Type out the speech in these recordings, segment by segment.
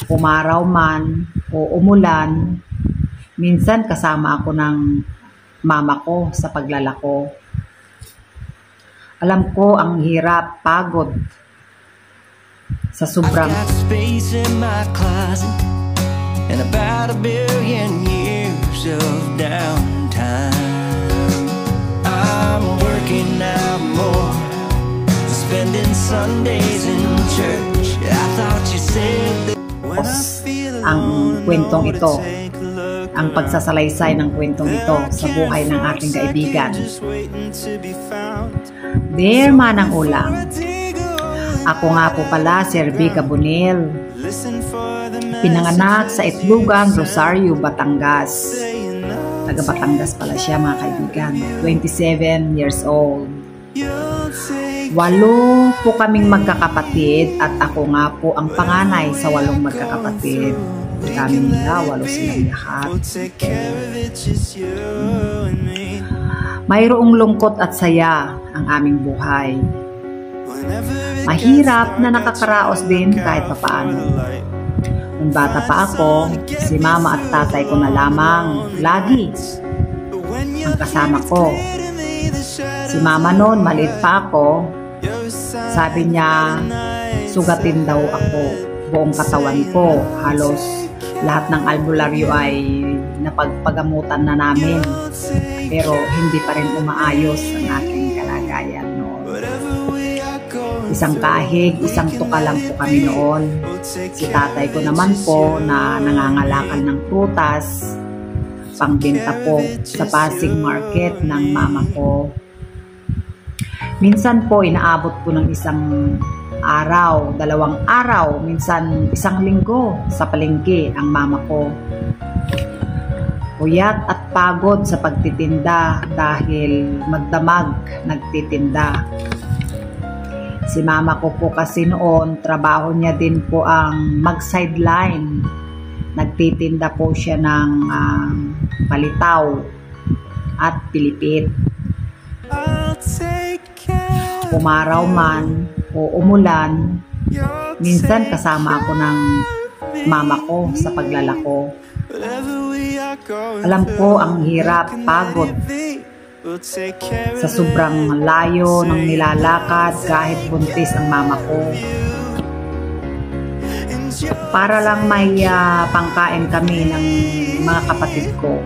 Umaraw man o umulan, minsan kasama ako ng mama ko sa paglalako. Alam ko ang hirap, pagod sa sobrang and about 1,000,000,000 years of downtime. I'm working out more, spending Sundays in church. I thought you said that when I feel ang kwentong ito, ang pagsasalaysay ng kwentong ito sa buhay ng ating kaibigan. Dear Manang Ulang, ako nga po pala si Rebecca Bonil, pinanganak sa Itlugan, Rosario, Batangas. Taga Batangas pala siya mga kaibigan, 27 years old. 8 po kaming magkakapatid at ako nga po ang panganay sa 8 magkakapatid. Dami nila, 8 silang lahat. Mayroong lungkot at saya ang aming buhay. Mahirap na nakakaraos din kahit papaano. Nung bata pa ako, si mama at tatay ko na lamang lagi ang kasama ko. Si mama noon, maliit pa ako, sabi niya, sugatin daw ako, buong katawan ko. Halos lahat ng albularyo ay napagpagamutan na namin. Pero hindi pa rin umaayos ang aking kalagayan noon. Isang kahig, isang tuka lang po kami noon. Si tatay ko naman po na nangangalakal ng prutas, pangbenta po sa Pasig Market ng mama ko. Minsan po inaabot po ng isang araw, 2 araw, minsan 1 linggo sa palengke ang mama ko. Puyat at pagod sa pagtitinda dahil magdamag nagtitinda. Si mama ko po kasi noon, trabaho niya din po ang mag-sideline. Nagtitinda po siya ng palitaw at pilipit. Umaraw man o umulan, minsan kasama ako ng mama ko sa paglalako. Alam ko ang hirap, pagod sa sobrang layo ng nilalakad kahit buntis ang mama ko. Para lang may pangkain kami ng mga kapatid ko.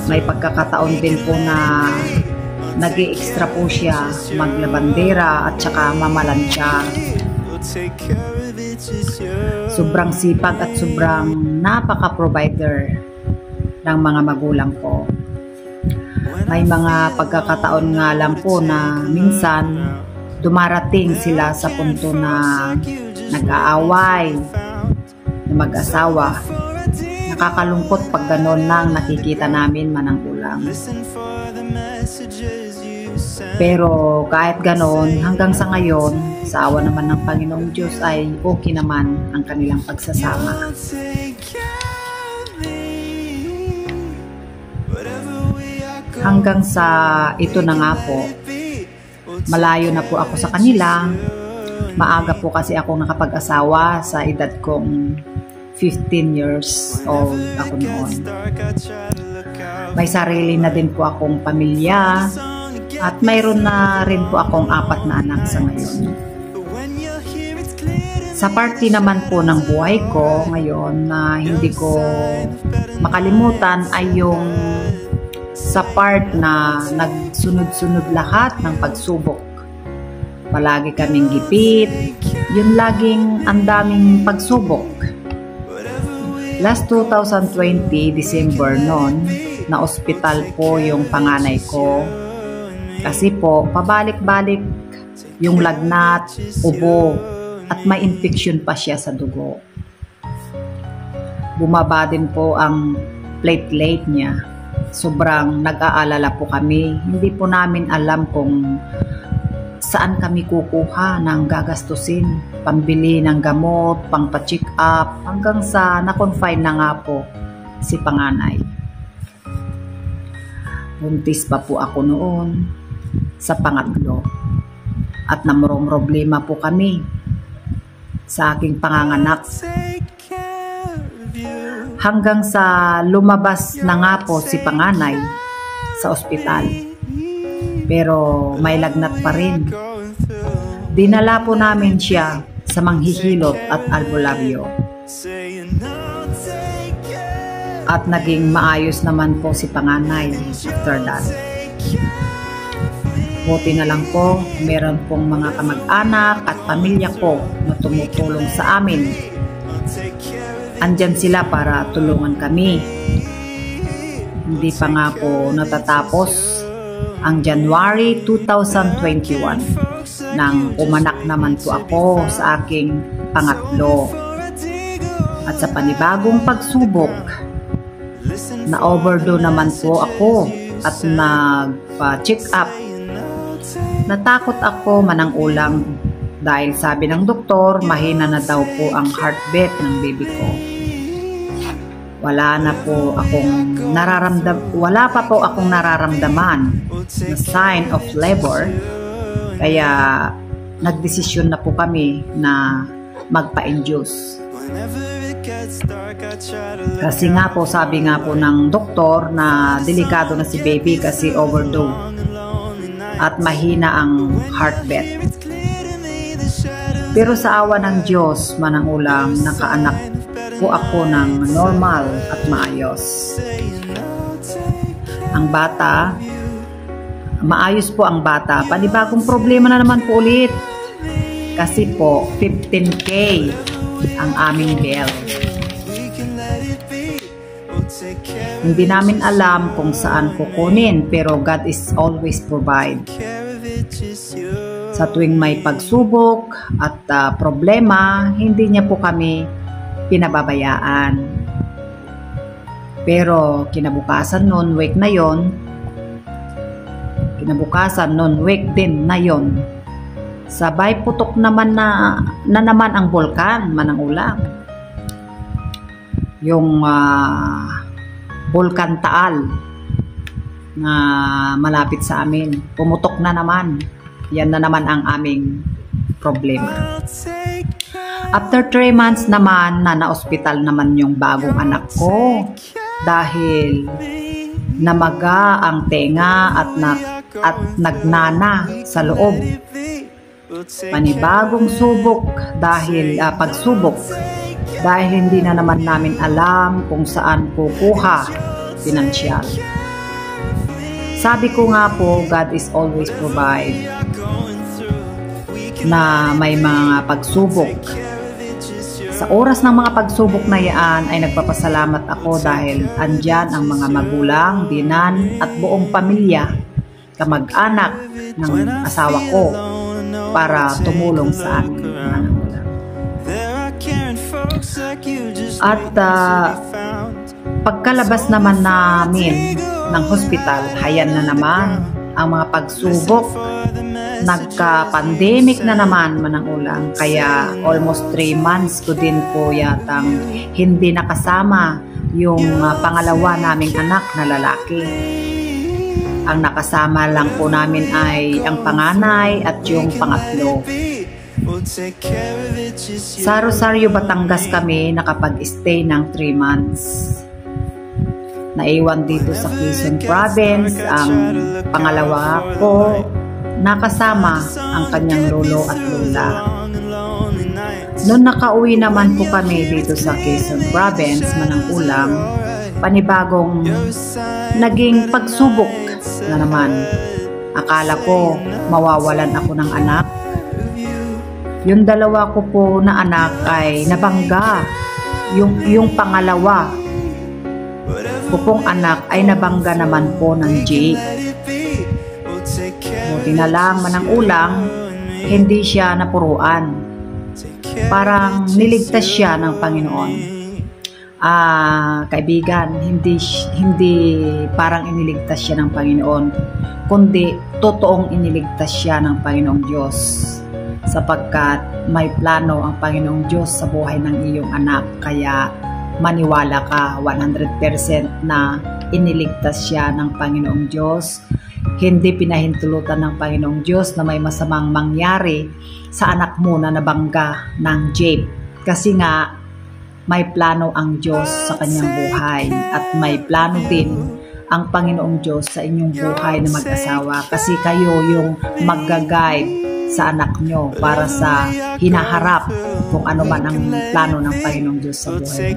May pagkakataon din po na nag-i-extra po siya, maglabandera at saka mamalansya. Sobrang sipag at sobrang napaka-provider ng mga magulang ko. May mga pagkakataon nga lang po na minsan dumarating sila sa punto na nag-aaway na mag-asawa. Nakakalungkot pag gano'n nang nakikita namin manang ulang. Pero kahit gano'n, hanggang sa ngayon, sa awa naman ng Panginoong Diyos ay okay naman ang kanilang pagsasama. Hanggang sa ito na nga po, malayo na po ako sa kanila. Maaga po kasi ako nakapag-asawa sa edad kong 15 years old ako noon. May sarili na din po akong pamilya at mayroon na rin po akong 4 na anak sa ngayon. Sa party naman po ng buhay ko ngayon na hindi ko makalimutan ay yung sa part na nagsunod-sunod lahat ng pagsubok. Palagi kaming gipit, yun laging ang daming pagsubok. Last 2020, December noon, na ospital po yung panganay ko. Kasi po, pabalik-balik yung lagnat, ubo, at may infection pa siya sa dugo. Bumaba din po ang platelet niya. Sobrang nag-aalala po kami. Hindi po namin alam kung saan kami kukuha ng gagastusin, pambili ng gamot, pang-check up, hanggang sa na-confine na nga po si panganay. Buntis pa po ako noon sa pangatlo at namrong problema po kami. sa aking panganganak. Hanggang sa lumabas na nga po si panganay sa ospital. Pero may lagnat pa rin. Dinala po namin siya sa Manghihilot at Albularyo. At naging maayos naman po si panganay after that. Buti na lang po, meron pong mga kamag-anak at pamilya ko na tumutulong sa amin. Andyan sila para tulungan kami. Hindi pa nga po natatapos ang January 2021 nang umanak naman po ako sa aking pangatlo. At sa panibagong pagsubok, na-overdose naman po ako at nag-check up. Natakot ako manang-ulang dahil sabi ng doktor, mahina na daw po ang heartbeat ng baby ko. Wala pa po akong nararamdaman na sign of labor, kaya nagdesisyon na po kami na magpa-induce. Kasi nga po, sabi nga po ng doktor na delikado na si baby kasi overdose at mahina ang heartbeat. Pero sa awa ng Diyos, manang-ulang, nakaanak po ako ng normal at maayos. Ang bata, maayos po ang bata. Panibagong problema na naman po ulit. Kasi po, 15K ang aming bill. Hindi namin alam kung saan kukunin, pero God is always provide. Sa tuwing may pagsubok at problema, hindi niya po kami pinababayaan. Pero kinabukasan noon week din na yon, sabay putok naman na naman ang bulkan, manang-ulang. Yung Bulkan Taal na malapit sa amin, pumutok na naman. Yan na naman ang aming problema. After 3 months naman na na-hospital naman yung bagong anak ko dahil namaga ang tenga at nagnana sa loob. Panibagong pagsubok dahil hindi na naman namin alam kung saan kukuha pinansyal. Sabi ko nga po, God is always provide na may mga pagsubok. Sa oras ng mga pagsubok na yan ay nagpapasalamat ako dahil andyan ang mga magulang, binan at buong pamilya, kamag-anak ng asawa ko para tumulong sa amin. At pagkalabas naman namin ng hospital, hayan na naman ang mga pagsubok. Nagka-pandemic na naman, manang-ulang. Kaya almost 3 months ko din po yatang hindi nakasama yung pangalawa naming anak na lalaki. Ang nakasama lang po namin ay ang panganay at yung pangatlo. Sa Rosario, Batangas kami nakapag-stay ng 3 months. Naiwan dito sa Quezon Province ang pangalawa ko, nakasama ang kanyang lolo at lola. Noon nakauwi naman po kami dito sa Quezon Province, manang-ulang, panibagong naging pagsubok na naman. Akala ko mawawalan ako ng anak. Yung dalawa ko po na anak ay nabangga. Yung pangalawa ko pong anak ay nabangga naman po ng jeep. Buti na lang, manang-ulang, hindi siya napuruan. Parang niligtas siya ng Panginoon. Kaibigan, hindi parang iniligtas siya ng Panginoon, kundi totoong iniligtas siya ng Panginoong Diyos. Sapagkat may plano ang Panginoong Diyos sa buhay ng iyong anak. Kaya maniwala ka 100% na iniligtas siya ng Panginoong Diyos. Hindi pinahintulutan ng Panginoong Diyos na may masamang mangyari sa anak mo na nabangga ng jeep. Kasi nga, may plano ang Diyos sa kanyang buhay at may plano din ang Panginoong Diyos sa inyong buhay na mag-asawa, kasi kayo yung mag-guide sa anak nyo para sa hinaharap kung ano man ang plano ng Panginoong Diyos sa buhay.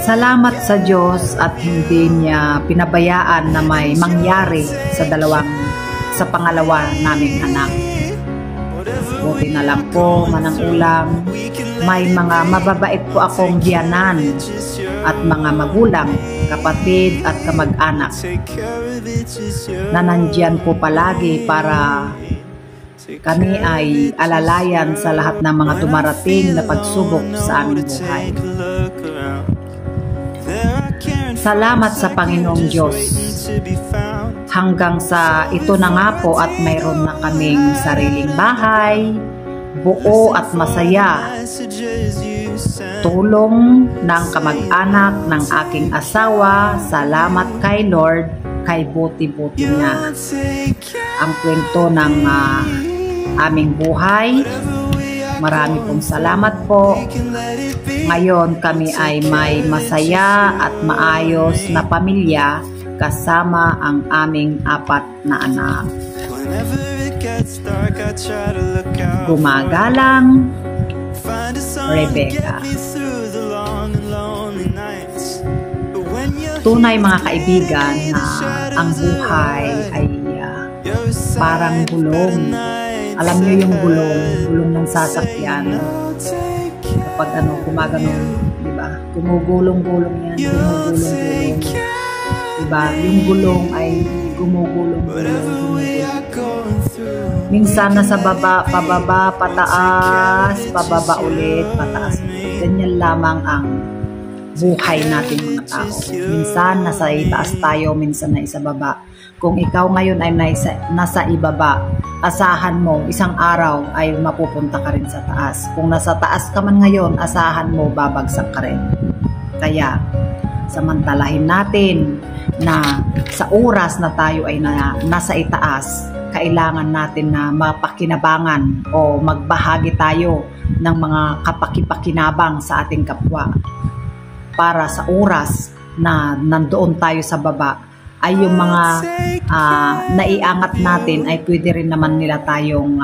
Salamat sa Diyos at hindi niya pinabayaan na may mangyari sa pangalawa naming anak. Buti na lang po, manang ulam, may mga mababait po akong biyanan at mga magulang, kapatid at kamag-anak na nandyan po palagi para kami ay alalayan sa lahat ng mga dumarating na pagsubok sa aming buhay. Salamat sa Panginoong Diyos. Hanggang sa ito na nga po at mayroon na kaming sariling bahay, buo at masaya. Tulong ng kamag-anak ng aking asawa, salamat kay Lord, kay buti-buti niya. Ang kwento ng aming buhay, marami pong salamat po. Ngayon kami ay may masaya at maayos na pamilya kasama ang aming 4 na anak. Gumagalang, Rebecca. Tunay mga kaibigan na ang buhay ay parang gulong. Alam niyo yung gulong ng sasakyan. Kapag gumaganon, di ba? Gumugulong-gulong yan, gumugulong-gulong. Diba? Yung gulong ay gumugulong-gulong. Minsan nasa baba, pababa, pataas, pababa ulit, pataas ulit. Ganyan lamang ang buhay natin mga tao. Minsan nasa itaas tayo, minsan na isababa. Kung ikaw ngayon ay nasa ibaba, asahan mo, isang araw ay mapupunta ka rin sa taas. Kung nasa taas ka man ngayon, asahan mo, babagsak ka rin. Kaya, samantalahin natin na sa oras na tayo ay nasa itaas, kailangan natin na mapakinabangan o magbahagi tayo ng mga kapakipakinabang sa ating kapwa. Para sa oras na nandoon tayo sa baba, ay yung mga naiangat natin ay pwede rin naman nila tayong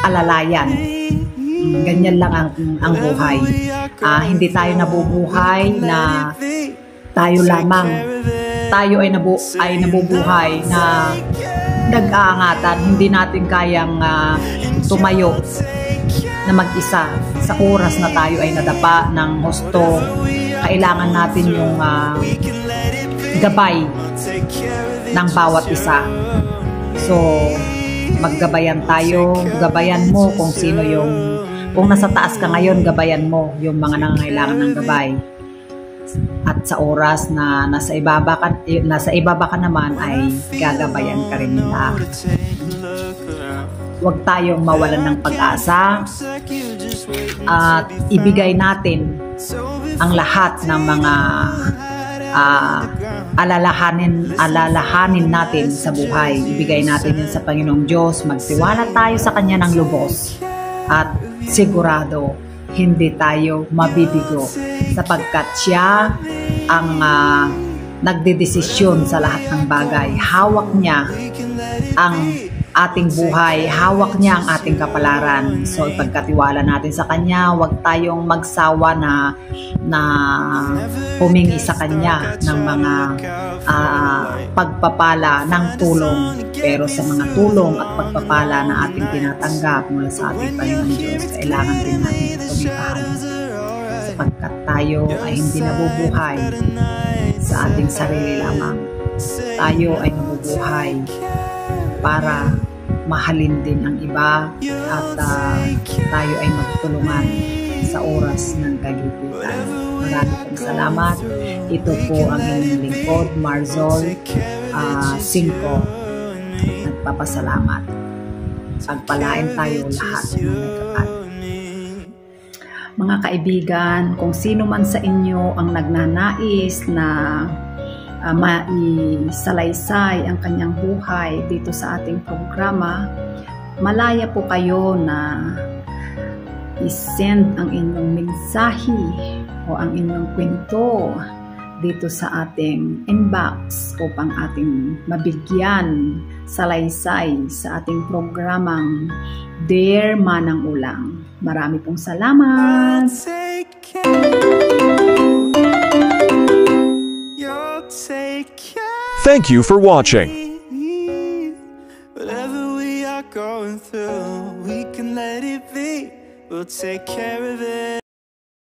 alalayan. Ganyan lang ang buhay. Hindi tayo nabubuhay na tayo lamang. Tayo ay nabubuhay na nag-aangatan. Hindi natin kayang tumayo na mag-isa sa oras na tayo ay nadapa ng husto. Kailangan natin yung gabay ng bawat isa. So, maggabayan tayo. Gabayan mo kung sino kung nasa taas ka ngayon, gabayan mo yung mga nangangailangan ng gabay. At sa oras na nasa ibaba ka naman ay gagabayan ka rin nila. Huwag tayong mawalan ng pag-asa at ibigay natin ang lahat ng mga alalahanin natin sa buhay. Ibigay natin yun sa Panginoong Diyos. Magtiwala tayo sa Kanya ng lubos at sigurado hindi tayo mabibigo sapagkat Siya ang nagdedesisyon sa lahat ng bagay. Hawak niya ang ating buhay, hawak niya ang ating kapalaran. So ipagkatiwala natin sa Kanya, huwag tayong magsawa na humingi sa Kanya ng mga pagpapala ng tulong. Pero sa mga tulong at pagpapala na ating tinatanggap mula sa ating Panginoon Diyos, kailangan din natin tumitahan sapagkat tayo ay hindi nabubuhay sa ating sarili lamang. Tayo ay nabubuhay para mahalin din ang iba at tayo ay magtulungan sa oras ng kagipitan. Maraming pong salamat. Ito po ang inyong lingkod, Marzol 5. Nagpapasalamat. Pagpalain tayo lahat ng nagkakat. Mga kaibigan, kung sino man sa inyo ang nagnanais na maisalaysay ang kanyang buhay dito sa ating programa, malaya po kayo na i-send ang inyong mensahe o ang inyong kwento dito sa ating inbox upang ating mabigyan salaysay sa ating programang Dear Manang Ulang. Marami pong salamat! Thank you for watching. Whatever we are going through, we can let it be. We'll take care of it.